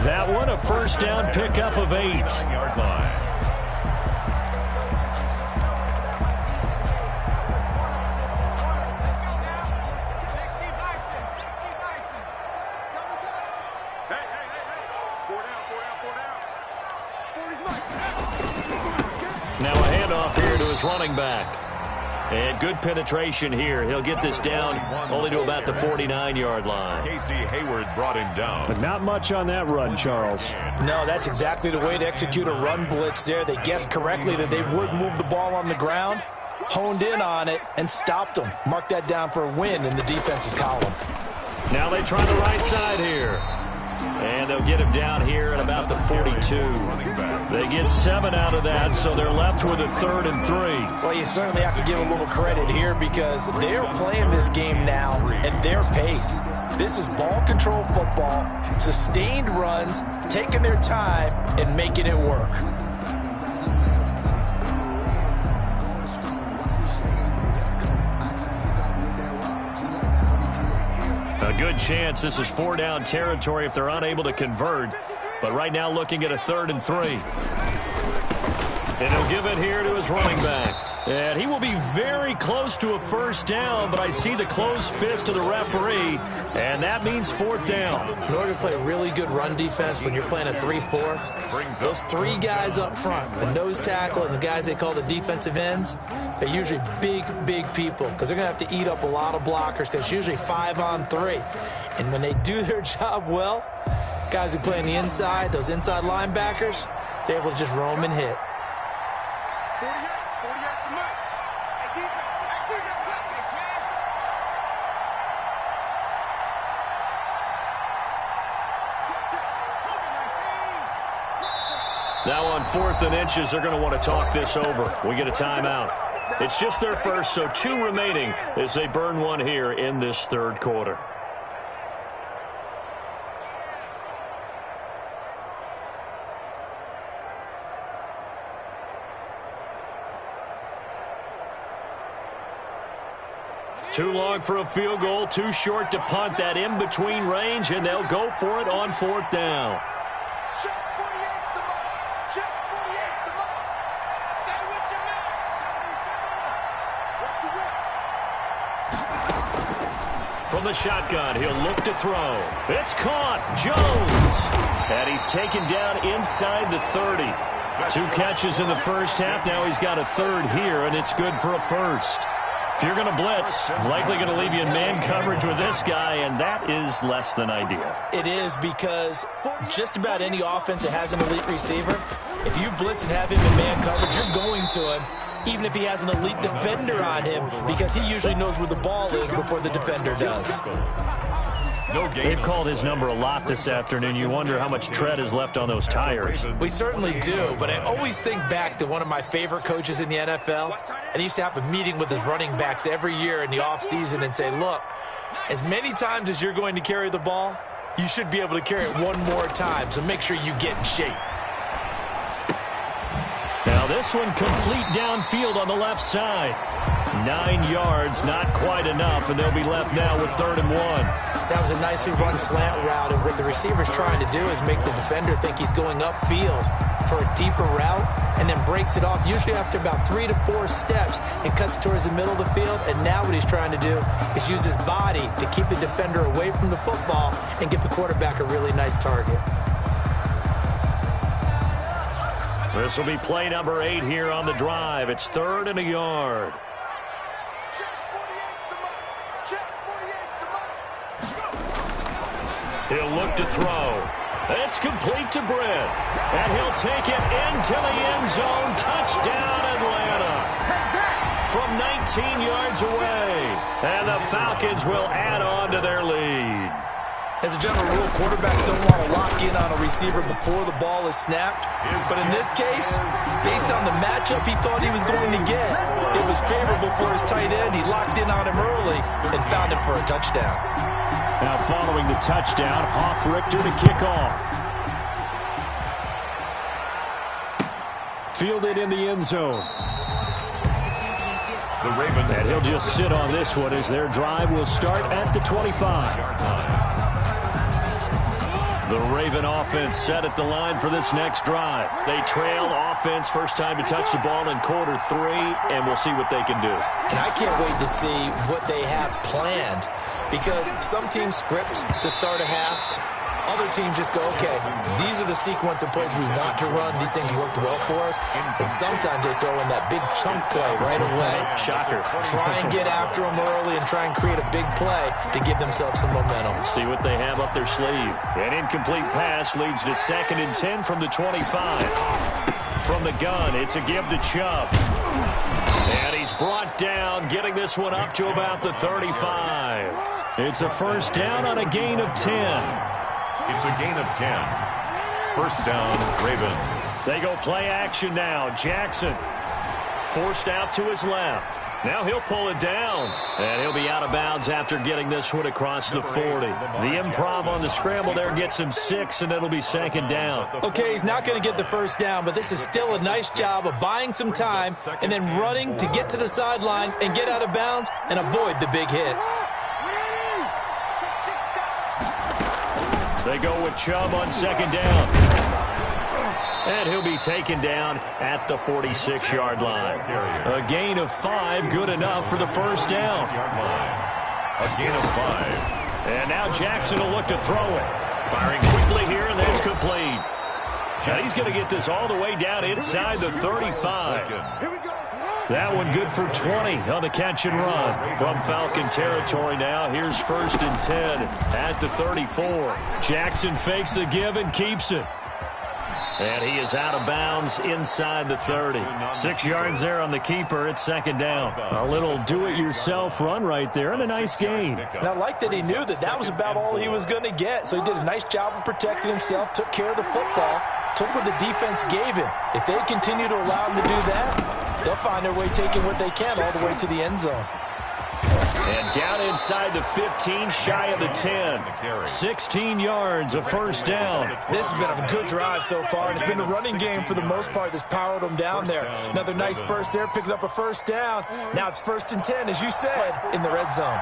That one, a first down pickup of 8. 9-yard line. Now a handoff here to his running back. And good penetration here. He'll get this down only to about the 49-yard line. Casey Hayward brought him down. But not much on that run, Charles. No, that's exactly the way to execute a run blitz there. They guessed correctly that they would move the ball on the ground, honed in on it, and stopped them. Mark that down for a win in the defense's column. Now they try the right side here. And they'll get him down here at about the 42. They get 7 out of that, so they're left with a 3rd and 3. Well, you certainly have to give a little credit here because they're playing this game now at their pace. This is ball control football, sustained runs, taking their time, and making it work. A good chance this is 4-down territory if they're unable to convert. But right now looking at a 3rd and 3. And he'll give it here to his running back. And he will be very close to a first down, but I see the closed fist of the referee, and that means 4th down. In order to play really good run defense when you're playing a 3-4, those 3 guys up front, the nose tackle and the guys they call the defensive ends, they're usually big, big people because they're going to have to eat up a lot of blockers because it's usually 5-on-3. And when they do their job well, guys who play on the inside, those inside linebackers, they're able to just roam and hit. Now on 4th and inches, they're going to want to talk this over. We get a timeout. It's just their first, so 2 remaining as they burn one here in this 3rd quarter. Too long for a field goal, too short to punt that in-between range, and they'll go for it on 4th down. From the shotgun, he'll look to throw. It's caught. Jones. And he's taken down inside the 30. 2 catches in the first half. Now he's got a third here, and it's good for a first. If you're going to blitz, likely going to leave you in man coverage with this guy, and that is less than ideal. It is, because just about any offense that has an elite receiver, if you blitz and have him in man coverage, you're going to him, even if he has an elite defender on him, because he usually knows where the ball is before the defender does. They've called his number a lot this afternoon. You wonder how much tread is left on those tires. We certainly do, but I always think back to one of my favorite coaches in the NFL, and he used to have a meeting with his running backs every year in the offseason and say, look, as many times as you're going to carry the ball, you should be able to carry it one more time, so make sure you get in shape. Now this one complete downfield on the left side. 9 yards, not quite enough, and they'll be left now with 3rd and 1. That was a nicely run slant route, and what the receiver's trying to do is make the defender think he's going upfield for a deeper route, and then breaks it off, usually after about 3 to 4 steps, and cuts towards the middle of the field. And now what he's trying to do is use his body to keep the defender away from the football and give the quarterback a really nice target. This will be play number 8 here on the drive. It's 3rd and a yard. He'll look to throw. It's complete to Britt. And he'll take it into the end zone. Touchdown, Atlanta. From 19 yards away. And the Falcons will add on to their lead. As a general rule, quarterbacks don't want to lock in on a receiver before the ball is snapped. But in this case, based on the matchup he thought he was going to get, it was favorable for his tight end. He locked in on him early and found him for a touchdown. Now following the touchdown, Richter to kick off. Fielded in the end zone. The Ravens. And he'll just sit on this one as their drive will start at the 25. The Raven offense set at the line for this next drive. They trail offense, first time to touch the ball in quarter 3, and we'll see what they can do. And I can't wait to see what they have planned, because some teams script to start a half. Other teams just go, okay, these are the sequence of plays we want to run. These things worked well for us. And sometimes they throw in that big chunk play right away. Shocker. Try and get after them early and try and create a big play to give themselves some momentum. See what they have up their sleeve. An incomplete pass leads to 2nd and 10 from the 25. From the gun, it's a give to Chubb. And he's brought down, getting this one up to about the 35. It's a first down on a gain of 10. It's a gain of 10. First down, Ravens. They go play action now. Jackson forced out to his left. Now he'll pull it down, and he'll be out of bounds after getting this one across the 40. The improv on the scramble there gets him 6, and it'll be 2nd down. Okay, he's not going to get the first down, but this is still a nice job of buying some time and then running to get to the sideline and get out of bounds and avoid the big hit. They go with Chubb on 2nd down. And he'll be taken down at the 46-yard line. A gain of 5, good enough for the first down. A gain of 5. And now Jackson will look to throw it. Firing quickly here, and that's complete. And he's going to get this all the way down inside the 35. That one good for 20 on the catch and run. From Falcon territory now, here's 1st and 10 at the 34. Jackson fakes the give and keeps it. And he is out of bounds inside the 30. 6 yards there on the keeper. It's 2nd down. A little do-it-yourself run right there and a nice gain. And I like that he knew that that was about all he was going to get. So he did a nice job of protecting himself, took care of the football, took what the defense gave him. If they continue to allow him to do that, they'll find their way taking what they can all the way to the end zone. And down inside the 15, shy of the 10. 16 yards, a first down. This has been a good drive so far, and it's been the running game for the most part that's powered them down there. Another nice burst there, picking up a first down. Now it's 1st and 10, as you said, in the red zone.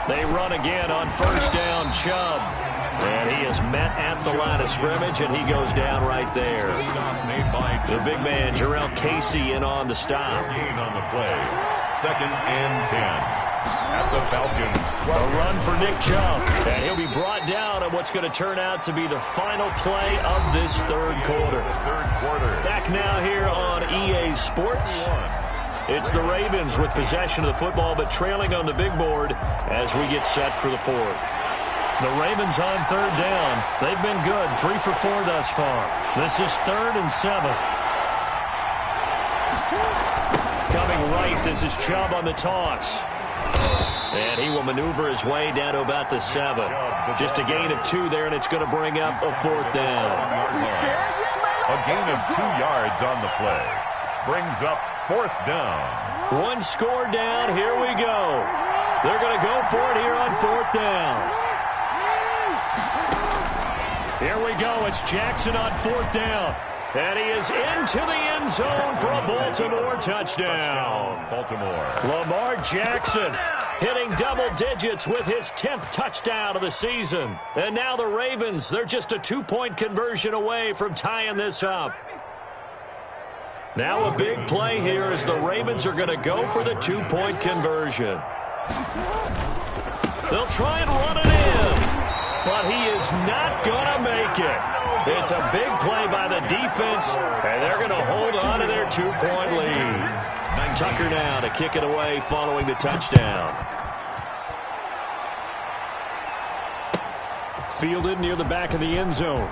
They run again on 1st down, Chubb. And he is met at the line of scrimmage, and he goes down right there. The big man, Jarrell Casey, in on the stop. Gain on the play. 2nd and 10 at the Falcons. A run for Nick Chubb, and he'll be brought down on what's going to turn out to be the final play of this third quarter. Back now here on EA Sports. It's the Ravens with possession of the football, but trailing on the big board as we get set for the fourth. The Ravens on 3rd down. They've been good, 3 for 4 thus far. This is 3rd and 7. Coming right, this is Chubb on the toss. And he will maneuver his way down to about the 7. Just a gain of 2 there, and it's going to bring up a 4th down. A gain of 2 yards on the play. Brings up 4th down. 1 score down. Here we go. They're going to go for it here on 4th down. Here we go. It's Jackson on 4th down. And he is into the end zone for a Baltimore touchdown. Baltimore. Lamar Jackson hitting double digits with his 10th touchdown of the season. And now the Ravens, they're just a 2-point conversion away from tying this up. Now a big play here as the Ravens are going to go for the 2-point conversion. They'll try and run it in, but he is not going to make it. It's a big play by the defense, and they're going to hold on to their 2-point lead. Tucker now to kick it away following the touchdown. Fielded near the back of the end zone.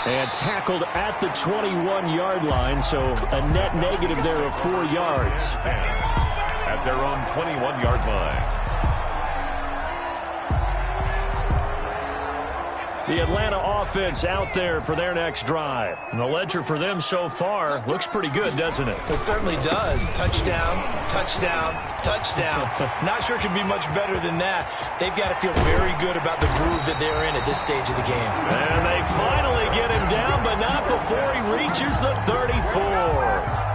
And tackled at the 21-yard line, so a net negative there of 4 yards. At their own 21-yard line. The Atlanta offense out there for their next drive. And the ledger for them so far looks pretty good, doesn't it? It certainly does. Touchdown, touchdown, touchdown. Not sure it can be much better than that. They've got to feel very good about the groove that they're in at this stage of the game. And they finally get him down, but not before he reaches the 34.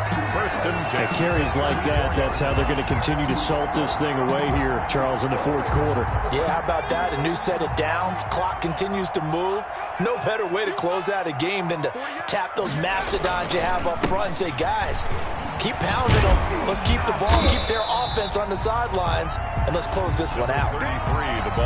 At carries like that, that's how they're going to continue to salt this thing away here, Charles, in the 4th quarter. Yeah, how about that? A new set of downs. Clock continues to move. No better way to close out a game than to tap those mastodons you have up front and say, guys, keep pounding them. Let's keep the ball, keep their offense on the sidelines, and let's close this one out.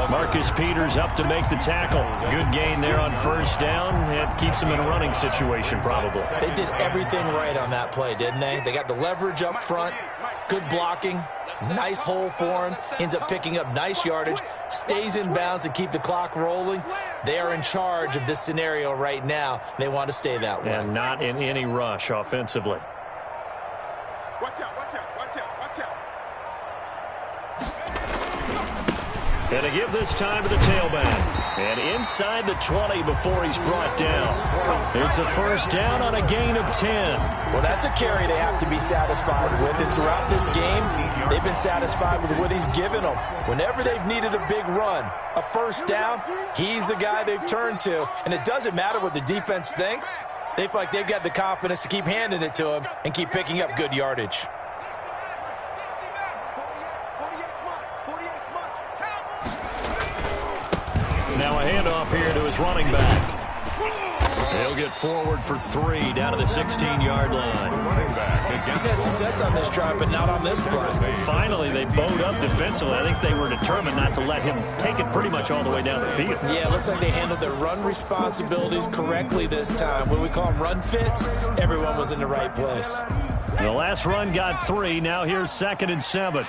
Marcus Peters up to make the tackle. Good gain there on 1st down. It keeps him in a running situation, probably. They did everything right on that play, didn't they? They got the leverage up front, good blocking, nice hole for him, ends up picking up nice yardage, stays in bounds to keep the clock rolling. They are in charge of this scenario right now. They want to stay that way. And not in any rush offensively. Watch out, watch out, watch out, watch out. And to give this time to the tailback. And inside the 20 before he's brought down. It's a 1st down on a gain of 10. Well, that's a carry they have to be satisfied with. And throughout this game, they've been satisfied with what he's given them. Whenever they've needed a big run, a 1st down, he's the guy they've turned to. And it doesn't matter what the defense thinks. They feel like they've got the confidence to keep handing it to him and keep picking up good yardage. Now a handoff here to his running back. He'll get forward for 3 down to the 16-yard line. He's had success on this drive, but not on this play. Finally, they bowed up defensively. I think they were determined not to let him take it pretty much all the way down the field. Yeah, it looks like they handled their run responsibilities correctly this time. What we call them run fits, everyone was in the right place. The last run got 3. Now here's 2nd and 7.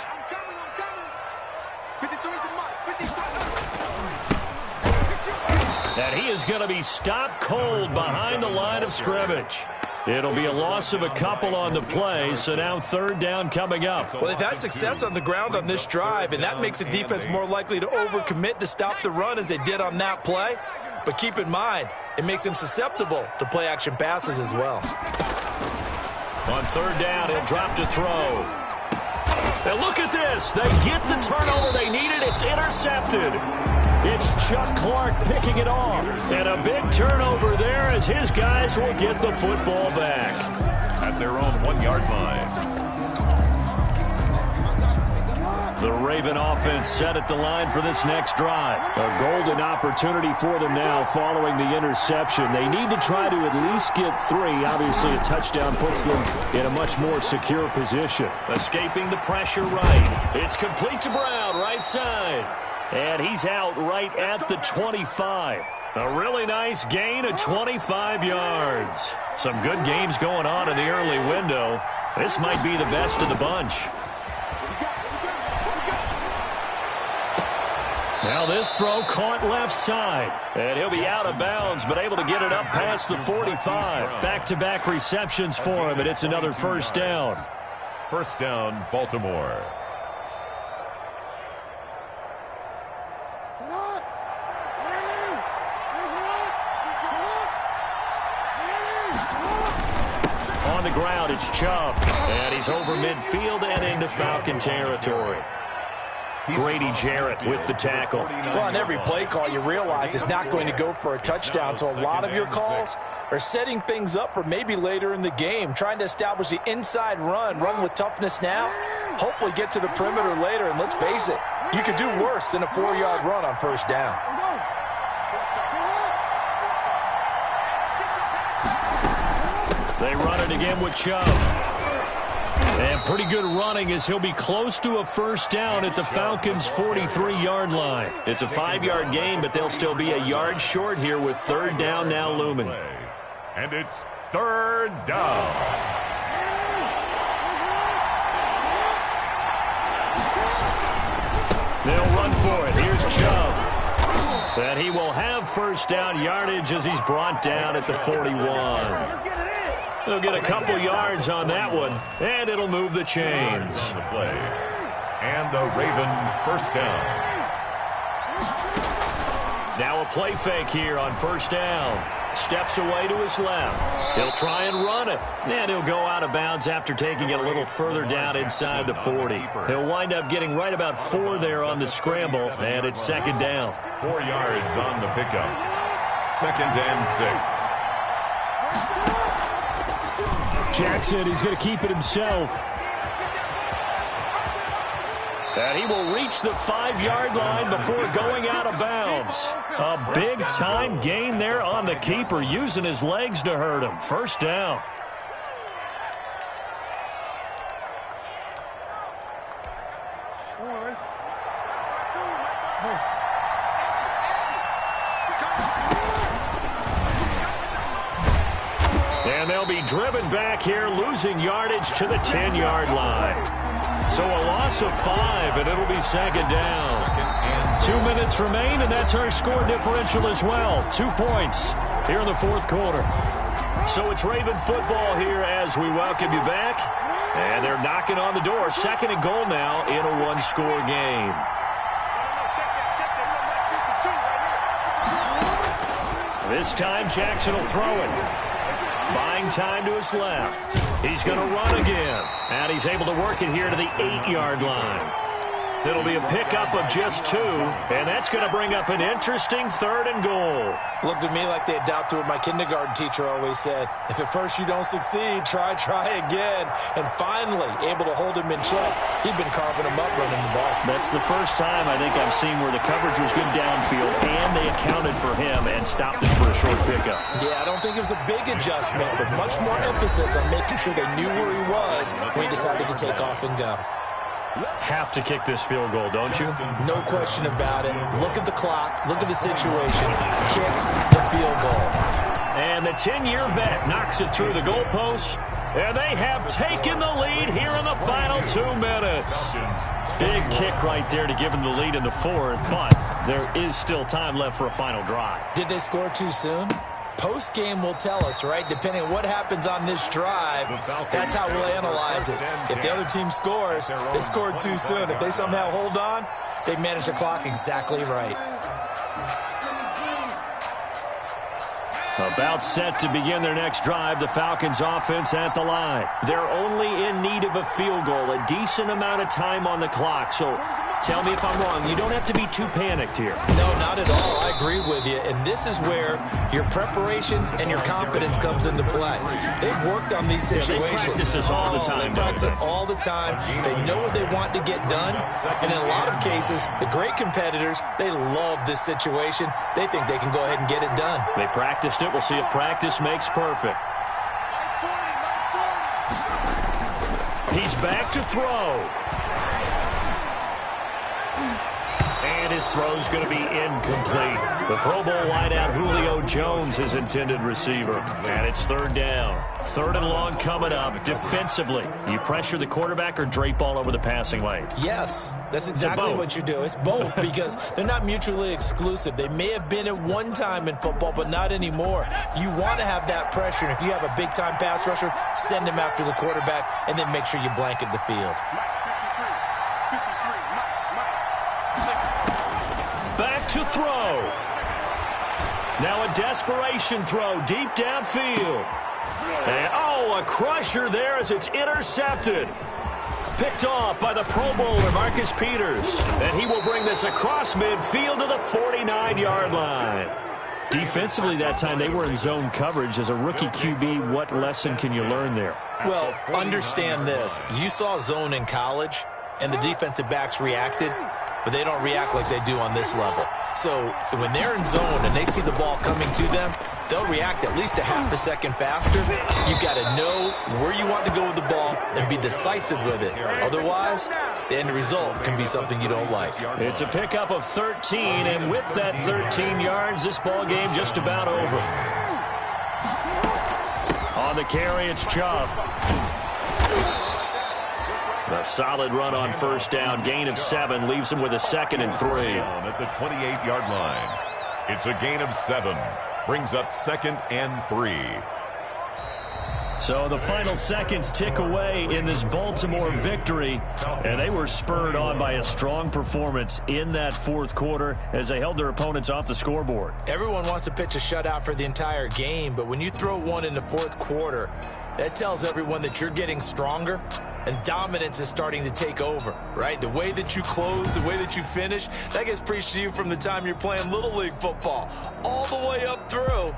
And he is going to be stopped cold behind the line of scrimmage. It'll be a loss of a couple on the play, so now 3rd down coming up. Well, they've had success on the ground on this drive, and that makes the defense more likely to overcommit to stop the run as they did on that play. But keep in mind, it makes them susceptible to play-action passes as well. On 3rd down, he'll drop to throw. And look at this. They get the turnover they needed. It's intercepted. It's Chuck Clark picking it off. And a big turnover there as his guys will get the football back. At their own 1-yard line. The Raven offense set at the line for this next drive. A golden opportunity for them now following the interception. They need to try to at least get 3. Obviously, a touchdown puts them in a much more secure position. Escaping the pressure right. It's complete to Brown, right side. And he's out right at the 25. A really nice gain of 25 yards. Some good games going on in the early window. This might be the best of the bunch. Now this throw caught left side. And he'll be out of bounds, but able to get it up past the 45. Back-to-back receptions for him, and it's another first down. First down, Baltimore. On the ground, it's Chubb. And he's over midfield and into Falcon territory. Grady Jarrett with the tackle. Well, on every play call, you realize it's not going to go for a touchdown, so a lot of your calls are setting things up for maybe later in the game, trying to establish the inside run with toughness now, hopefully get to the perimeter later, and let's face it, you could do worse than a 4-yard run on first down. They run it again with Chubb. And pretty good running as he'll be close to a first down at the Falcons' 43-yard line. It's a 5-yard gain, but they'll still be a yard short here with third down now looming. And it's third down. They'll run for it. Here's Chubb. And he will have first down yardage as he's brought down at the 41. He'll get a couple yards on that one, and it'll move the chains. On the play. And the Raven first down. Now a play fake here on first down. Steps away to his left. He'll try and run it. And he'll go out of bounds after taking it a little further down inside the 40. He'll wind up getting right about 4 there on the scramble, and it's second down. 4 yards on the pickup. Second and 6. Jackson, he's going to keep it himself. And he will reach the 5-yard line before going out of bounds. A big-time gain there on the keeper, using his legs to hurt him. First down. And they'll be driven back here, losing yardage to the 10-yard line. So a loss of 5, and it'll be second down. 2 minutes remain, and that's our score differential as well. 2 points here in the fourth quarter. So it's Raven football here as we welcome you back. And they're knocking on the door. Second and goal now in a one-score game. This time Jackson will throw it. Buying time to his left. He's going to run again. And he's able to work it here to the 8-yard line. It'll be a pickup of just 2, and that's going to bring up an interesting third and goal. Looked at me like they adopted what my kindergarten teacher always said. If at first you don't succeed, try again. And finally, able to hold him in check. He'd been carving him up running the ball. That's the first time I think I've seen where the coverage was good downfield, and they accounted for him and stopped him for a short pickup. Yeah, I don't think it was a big adjustment, but much more emphasis on making sure they knew where he was when he decided to take off and go. Have to kick this field goal, don't you? No question about it. Look at the clock. Look at the situation. Kick the field goal. And the 10-year vet knocks it through the goalpost. And they have taken the lead here in the final 2 minutes. Big kick right there to give them the lead in the fourth, but there is still time left for a final drive. Did they score too soon? Post-game will tell us, right? Depending on what happens on this drive, that's how we'll analyze it. If the other team scores, they scored too soon. If they somehow hold on, they managed the clock exactly right. About set to begin their next drive, the Falcons offense at the line. They're only in need of a field goal, a decent amount of time on the clock. So Tell me if I'm wrong. You don't have to be too panicked here. No, not at all. I agree with you. And this is where your preparation and your confidence comes into play. They've worked on these situations. Yeah, they practice this all the time. They practice it all the time. They know what they want to get done. And in a lot of cases, the great competitors, they love this situation. They think they can go ahead and get it done. They practiced it. We'll see if practice makes perfect. He's back to throw. And his throw's going to be incomplete. The Pro Bowl wideout Julio Jones, his intended receiver. And it's third down. Third and long coming up. Defensively, you pressure the quarterback or drape all over the passing lane? Yes, that's exactly what you do. It's both because they're not mutually exclusive. They may have been at one time in football, but not anymore. You want to have that pressure. And if you have a big-time pass rusher, send him after the quarterback and then make sure you blanket the field. Back to throw. Now a desperation throw deep downfield. And, a crusher there as it's intercepted. Picked off by the Pro Bowler, Marcus Peters. And he will bring this across midfield to the 49-yard line. Defensively that time, they were in zone coverage. As a rookie QB, what lesson can you learn there? Well, understand this. You saw zone in college, and the defensive backs reacted, but they don't react like they do on this level. So when they're in zone and they see the ball coming to them, they'll react at least a half a second faster. You've got to know where you want to go with the ball and be decisive with it. Otherwise, the end result can be something you don't like. It's a pickup of 13, and with that 13 yards, this ball game just about over. On the carry, it's Chubb. A solid run on first down. Gain of 7 leaves him with a 2nd and 3. At the 28-yard line. It's a gain of 7. Brings up 2nd and 3. So the final seconds tick away in this Baltimore victory, and they were spurred on by a strong performance in that fourth quarter as they held their opponents off the scoreboard. Everyone wants to pitch a shutout for the entire game, but when you throw one in the fourth quarter, that tells everyone that you're getting stronger and dominance is starting to take over, right? The way that you close, the way that you finish, that gets preached to you from the time you're playing Little League football all the way up through.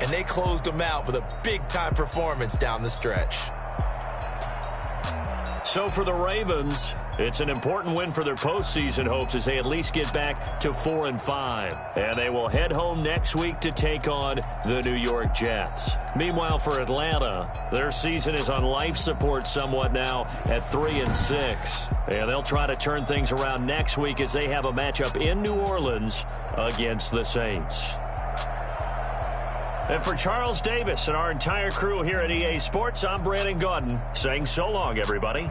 And they closed them out with a big-time performance down the stretch. So for the Ravens, it's an important win for their postseason hopes as they at least get back to 4-5. And they will head home next week to take on the New York Jets. Meanwhile, for Atlanta, their season is on life support somewhat now at 3-6. And they'll try to turn things around next week as they have a matchup in New Orleans against the Saints. And for Charles Davis and our entire crew here at EA Sports, I'm Brandon Gaudin saying so long, everybody.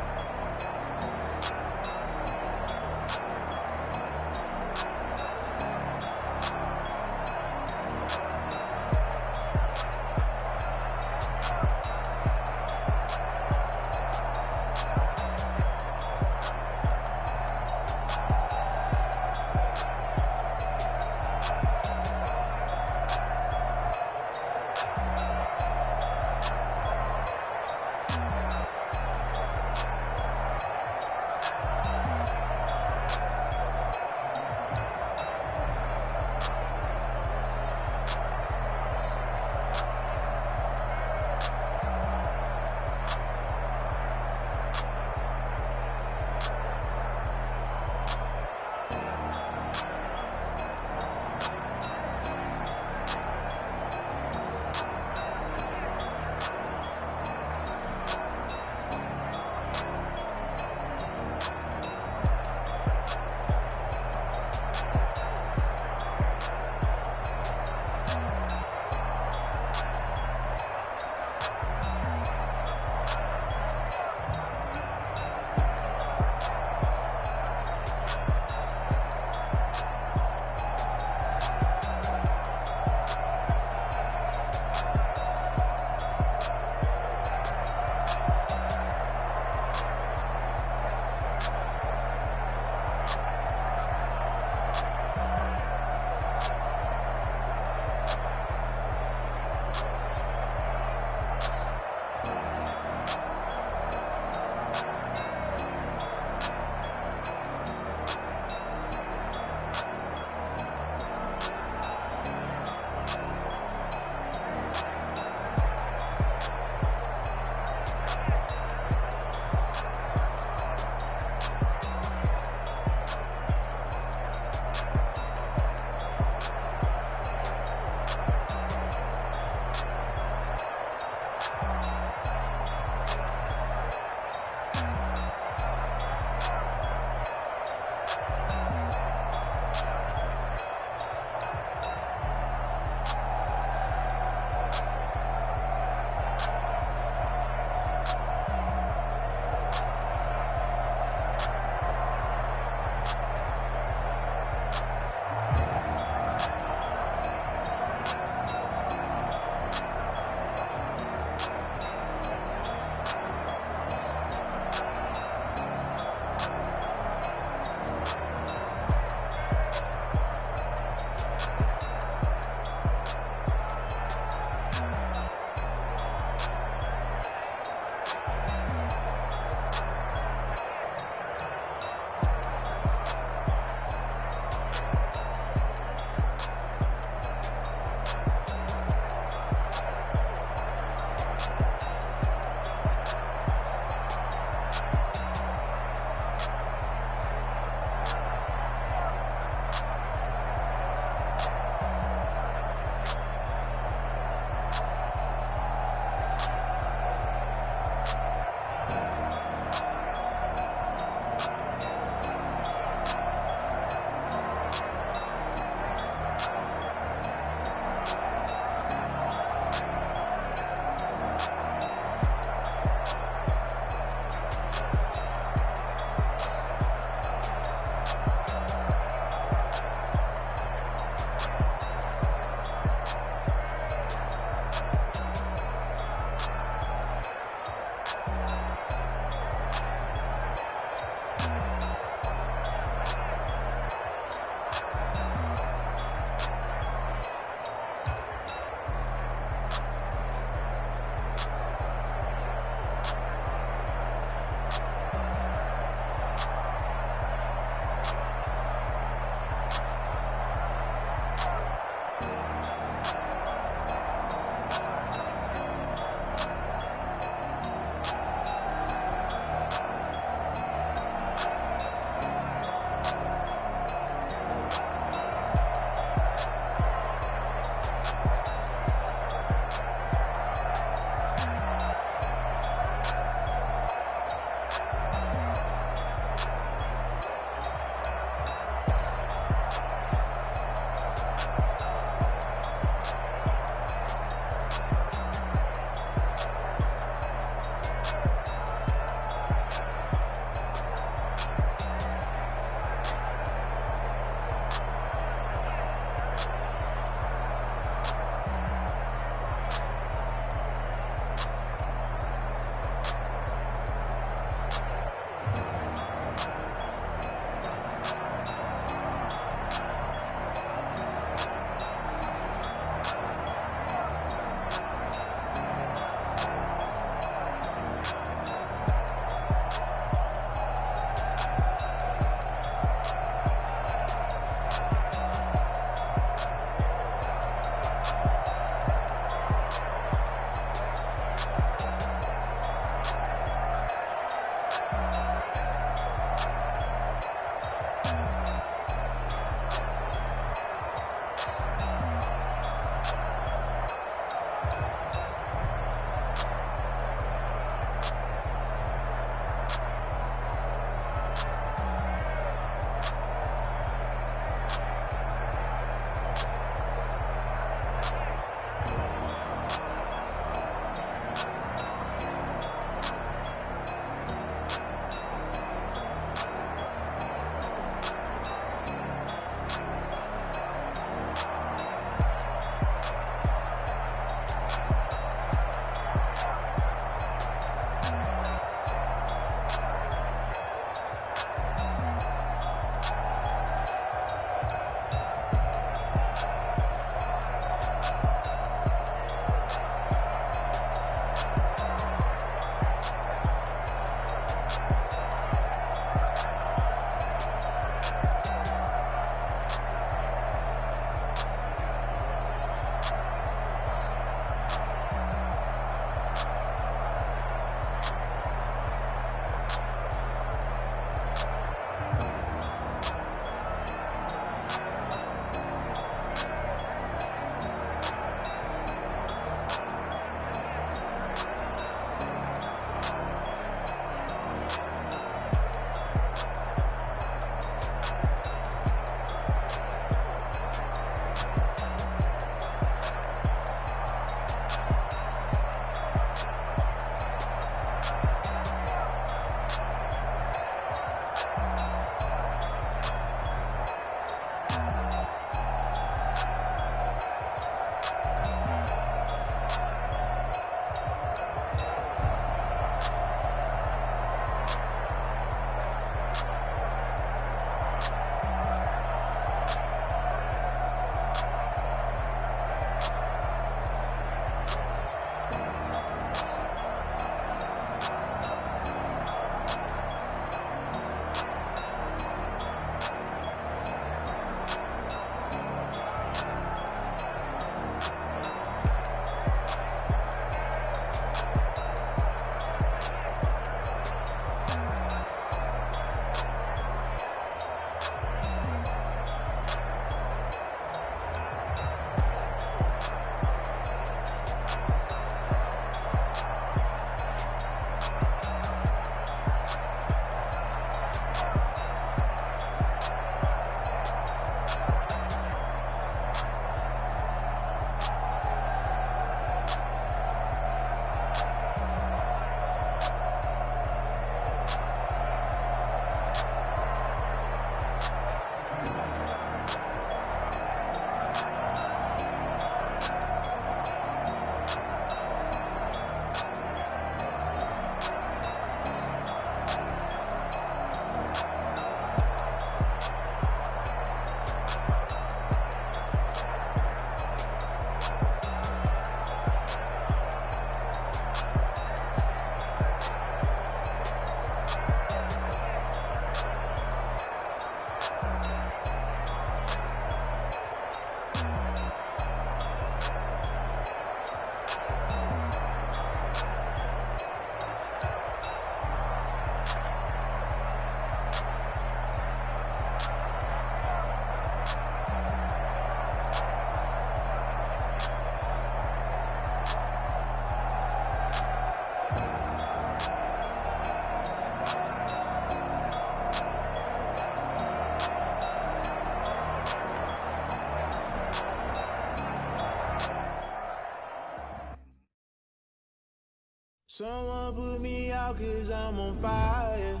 Someone put me out 'cause I'm on fire.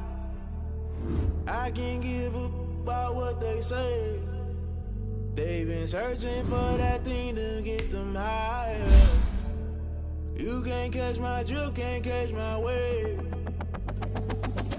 I can't give up about what they say. They've been searching for that thing to get them higher. You can't catch my drift, can't catch my wave.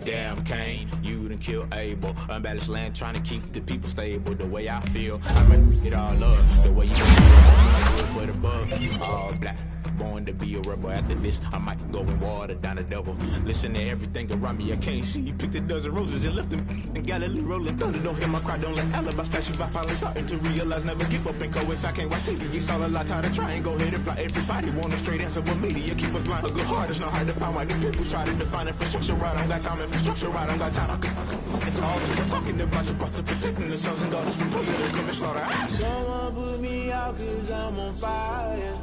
Damn, Kane, you done killed Abel. Unbalanced land, trying to keep the people stable. The way I feel, I'ma it all up. The way you feel, I do it for the bug. All black, born to be a rebel. After this, I might go and water down the devil. Listen to everything around me, I can't see. Picked a dozen roses and left them in Galilee rolling thunder. Don't hear my cry, don't let alibis pass you. I finally starting to realize, never give up and coast. I can't watch TV, it's all a lot. Tired of trying, go ahead and fly. Everybody want a straight answer, but media keep us blind. A good heart is not hard to find. Why the people try to define infrastructure right? I don't got time. Infrastructure right, I don't got time. I could talk to you, talking about you, about to protecting the sons and daughters from player to come and slaughter. Someone put me out 'cause I'm on fire.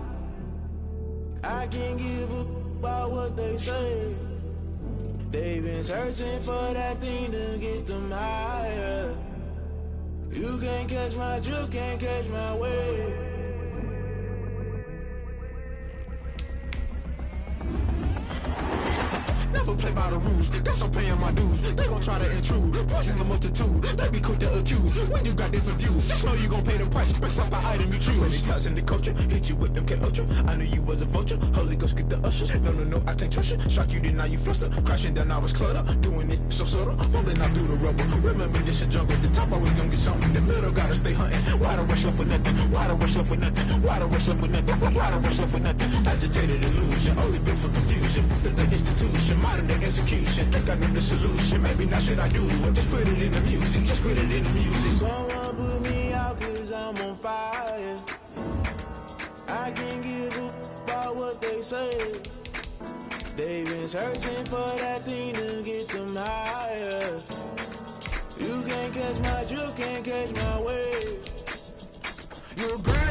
I can't give up about what they say. They've been searching for that thing to get them higher. You can't catch my drift, can't catch my wave. Never play by the rules, guess I'm paying my dues. They gon' try to intrude, poison the multitude. They be quick to accuse, when you got different views. Just know you gon' pay the price, based off the item you choose. Many times in the culture, hit you with MK Ultra. I knew you was a vulture, Holy Ghost get the ushers. No, I can't trust you. Shock you, then now you fluster. Crashing down, I was cluttered. Doing this so subtle, falling out through the rubble. Remember this a jungle, the top always gonna get something. The middle gotta stay hunting. Why the rush left for nothing? Why the rush left for nothing? Why the rush left for nothing? Why the rush left for nothing? Agitated illusion, only built for confusion. The institution, modern day execution. Think I know the solution, maybe not should I do it. Just put it in the music, just put it in the music. Someone put me out 'cause I'm on fire. I can't give up about what they say. They've been searching for that thing to get them higher. You can't catch my drift, can't catch my wave. You're great.